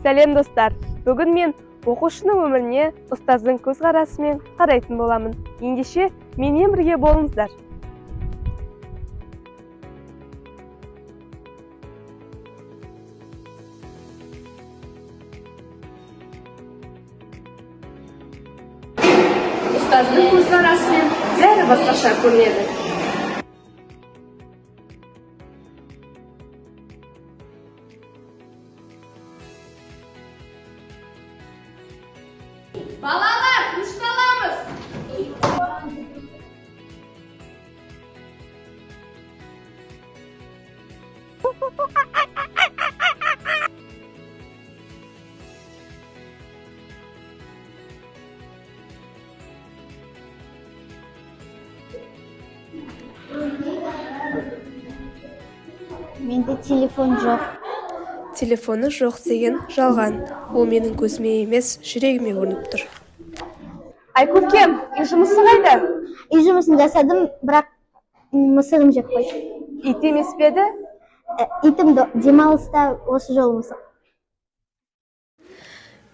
Сәлем достар. Бүгін мен оқушының өміріне ұстаздың көзқарасымен қарайтын боламын. Ендеше менімен бірге болыңыздар. Ұстаздың көзқарасымен бәрі басқаша көрінеді. Балалар, ұшталамыз! Менде телефон жоқ. Телефоны жоқ деген жалған. Ол менің көзіме емес, жүрегіме көрініп тұр. Ай көкем, үй жұмысы қайда? Үй жұмысын жасадым, бірақ мысығым жеп қойды. Ит емес пе еді? Итім демалыста осы жолы мысық.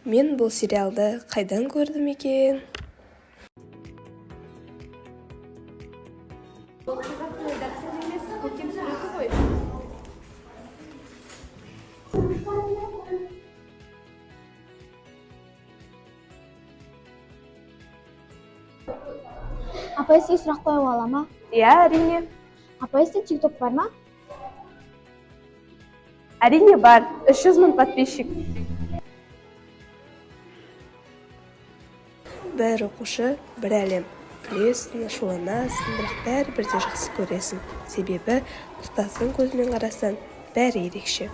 Мен бұл сериалды қайдан көрдім екен? Апай, сізге сұрақ қойып ала ма? Иә, әрине. Апай, сізде TikTok бар ма? Әрине бар, 300 мың подписчик. Бір оқушы, бір әлем. Күлесің, ашуланасың, бірақ бәрі бірде жақсы көресің. Себебі ұстаздың көзімен қарасаң, бәрі ерекше.